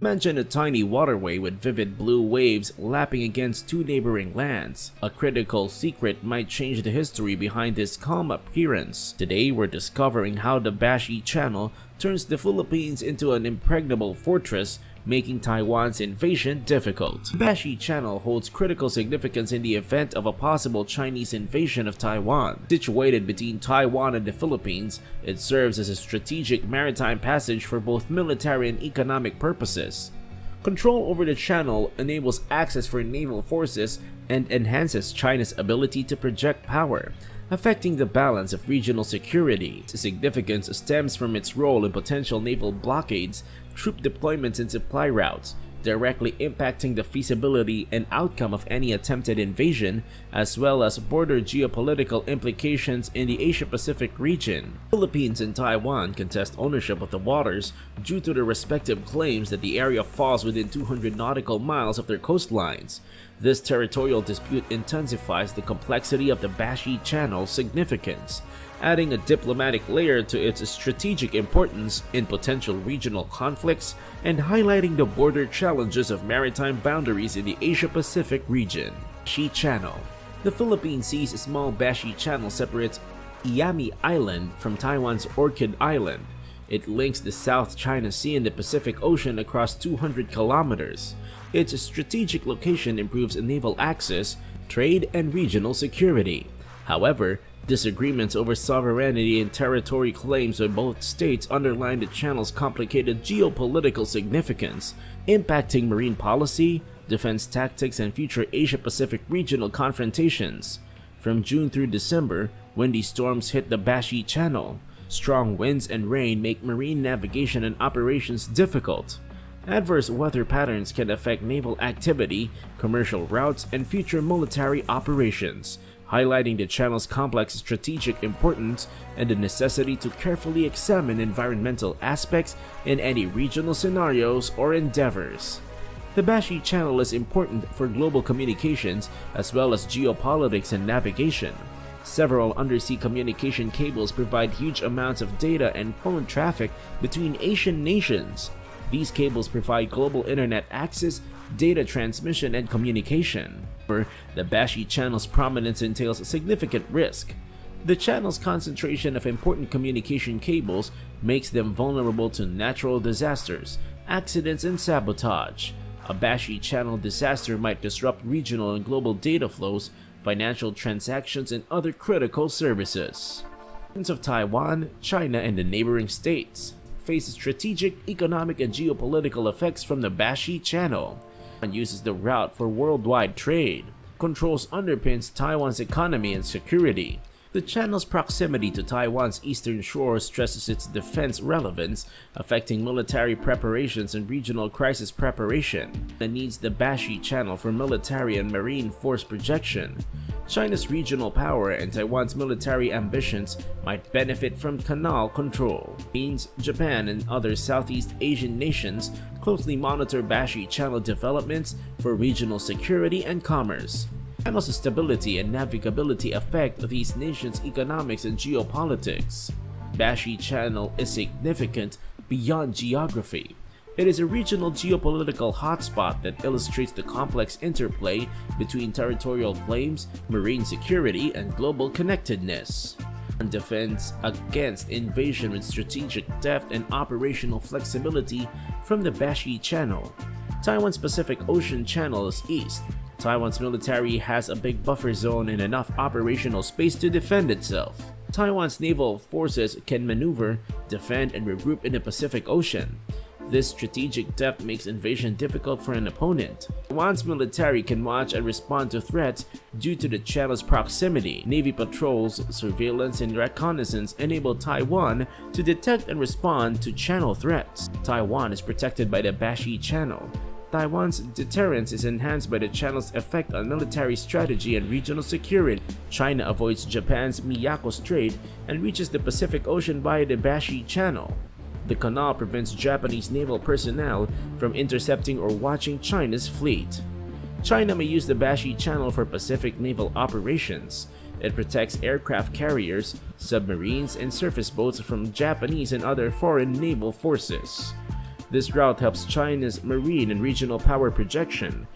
Imagine a tiny waterway with vivid blue waves lapping against two neighboring lands. A critical secret might change the history behind this calm appearance. Today, we're discovering how the Bashi Channel turns the Philippines into an impregnable fortress, making Taiwan's invasion difficult. The Bashi Channel holds critical significance in the event of a possible Chinese invasion of Taiwan. Situated between Taiwan and the Philippines, it serves as a strategic maritime passage for both military and economic purposes. Control over the channel enables access for naval forces and enhances China's ability to project power, affecting the balance of regional security. Its significance stems from its role in potential naval blockades, troop deployments, and supply routes, directly impacting the feasibility and outcome of any attempted invasion, as well as border geopolitical implications in the Asia-Pacific region. The Philippines and Taiwan contest ownership of the waters due to their respective claims that the area falls within 200 nautical miles of their coastlines. This territorial dispute intensifies the complexity of the Bashi Channel's significance, adding a diplomatic layer to its strategic importance in potential regional conflicts and highlighting the border challenges of maritime boundaries in the Asia-Pacific region. Bashi Channel. The Philippine Sea's small Bashi Channel separates Iami Island from Taiwan's Orchid Island. It links the South China Sea and the Pacific Ocean across 200 kilometers. Its strategic location improves naval access, trade, and regional security. However, disagreements over sovereignty and territory claims by both states underline the channel's complicated geopolitical significance, impacting marine policy, defense tactics, and future Asia-Pacific regional confrontations. From June through December, windy storms hit the Bashi Channel. Strong winds and rain make marine navigation and operations difficult. Adverse weather patterns can affect naval activity, commercial routes, and future military operations, highlighting the channel's complex strategic importance and the necessity to carefully examine environmental aspects in any regional scenarios or endeavors. The Bashi Channel is important for global communications as well as geopolitics and navigation. Several undersea communication cables provide huge amounts of data and phone traffic between Asian nations. These cables provide global internet access, data transmission, and communication. However, the Bashi Channel's prominence entails a significant risk. The channel's concentration of important communication cables makes them vulnerable to natural disasters, accidents, and sabotage. A Bashi Channel disaster might disrupt regional and global data flows, financial transactions, and other critical services. Nations of Taiwan, China, and the neighboring states face strategic, economic, and geopolitical effects from the Bashi Channel. Taiwan uses the route for worldwide trade. Controls underpins Taiwan's economy and security. The channel's proximity to Taiwan's eastern shore stresses its defense relevance, affecting military preparations and regional crisis preparation. It needs the Bashi Channel for military and marine force projection. China's regional power and Taiwan's military ambitions might benefit from canal control. Means Japan and other Southeast Asian nations closely monitor Bashi Channel developments for regional security and commerce. The channel's stability and navigability affect these nations' economics and geopolitics. Bashi Channel is significant beyond geography. It is a regional geopolitical hotspot that illustrates the complex interplay between territorial claims, marine security, and global connectedness. And defense against invasion with strategic depth and operational flexibility from the Bashi Channel. Taiwan's Pacific Ocean Channel is east. Taiwan's military has a big buffer zone and enough operational space to defend itself. Taiwan's naval forces can maneuver, defend, and regroup in the Pacific Ocean. This strategic depth makes invasion difficult for an opponent. Taiwan's military can watch and respond to threats due to the channel's proximity. Navy patrols, surveillance, and reconnaissance enable Taiwan to detect and respond to channel threats. Taiwan is protected by the Bashi Channel. Taiwan's deterrence is enhanced by the channel's effect on military strategy and regional security. China avoids Japan's Miyako Strait and reaches the Pacific Ocean via the Bashi Channel. The canal prevents Japanese naval personnel from intercepting or watching China's fleet. China may use the Bashi Channel for Pacific naval operations. It protects aircraft carriers, submarines, and surface boats from Japanese and other foreign naval forces. This route helps China's marine and regional power projection.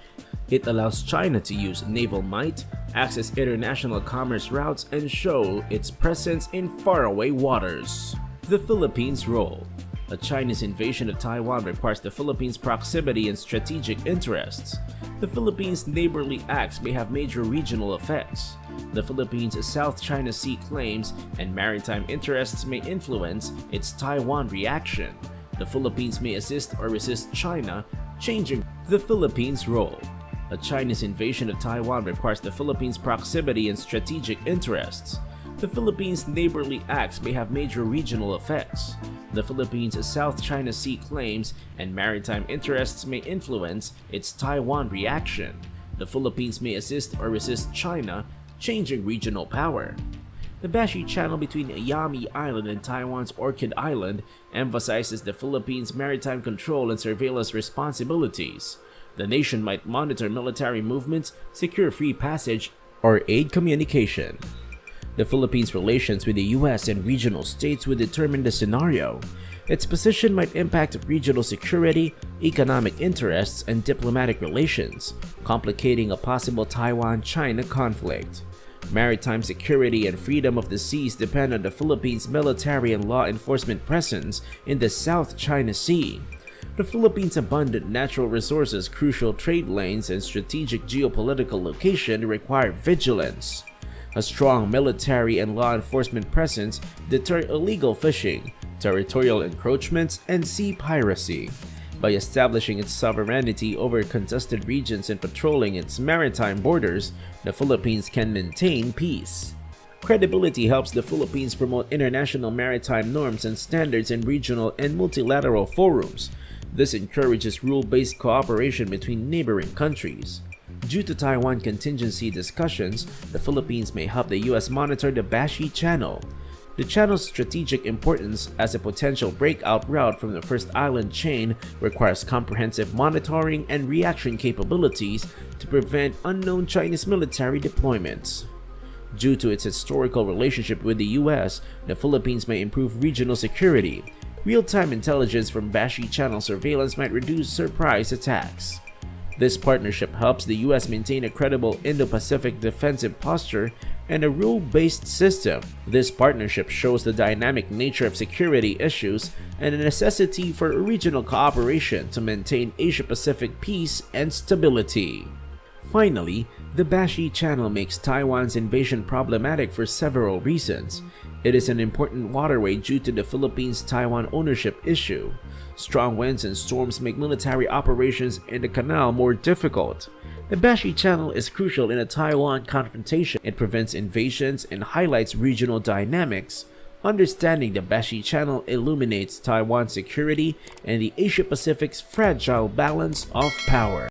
It allows China to use naval might, access international commerce routes, and show its presence in faraway waters. The Philippines' role. A Chinese invasion of Taiwan requires the Philippines' proximity and strategic interests. The Philippines' neighborly acts may have major regional effects. The Philippines' South China Sea claims and maritime interests may influence its Taiwan reaction. The Philippines may assist or resist China, changing the Philippines' role. A Chinese invasion of Taiwan requires the Philippines' proximity and strategic interests. The Philippines' neighborly acts may have major regional effects. The Philippines' South China Sea claims and maritime interests may influence its Taiwan reaction. The Philippines may assist or resist China, changing regional power. The Bashi Channel between Yami Island and Taiwan's Orchid Island emphasizes the Philippines' maritime control and surveillance responsibilities. The nation might monitor military movements, secure free passage, or aid communication. The Philippines' relations with the US and regional states would determine the scenario. Its position might impact regional security, economic interests, and diplomatic relations, complicating a possible Taiwan-China conflict. Maritime security and freedom of the seas depend on the Philippines' military and law enforcement presence in the South China Sea. The Philippines' abundant natural resources, crucial trade lanes, and strategic geopolitical location require vigilance. A strong military and law enforcement presence deter illegal fishing, territorial encroachments, and sea piracy. By establishing its sovereignty over contested regions and patrolling its maritime borders, the Philippines can maintain peace. Credibility helps the Philippines promote international maritime norms and standards in regional and multilateral forums. This encourages rule-based cooperation between neighboring countries. Due to Taiwan contingency discussions, the Philippines may help the US monitor the Bashi Channel. The channel's strategic importance as a potential breakout route from the first island chain requires comprehensive monitoring and reaction capabilities to prevent unknown Chinese military deployments. Due to its historical relationship with the US, the Philippines may improve regional security. Real-time intelligence from Bashi Channel surveillance might reduce surprise attacks. This partnership helps the US maintain a credible Indo-Pacific defensive posture and a rule-based system. This partnership shows the dynamic nature of security issues and the necessity for regional cooperation to maintain Asia-Pacific peace and stability. Finally, the Bashi Channel makes Taiwan's invasion problematic for several reasons. It is an important waterway due to the Philippines' Taiwan ownership issue. Strong winds and storms make military operations in the canal more difficult. The Bashi Channel is crucial in a Taiwan confrontation. It prevents invasions and highlights regional dynamics. Understanding the Bashi Channel illuminates Taiwan's security and the Asia-Pacific's fragile balance of power.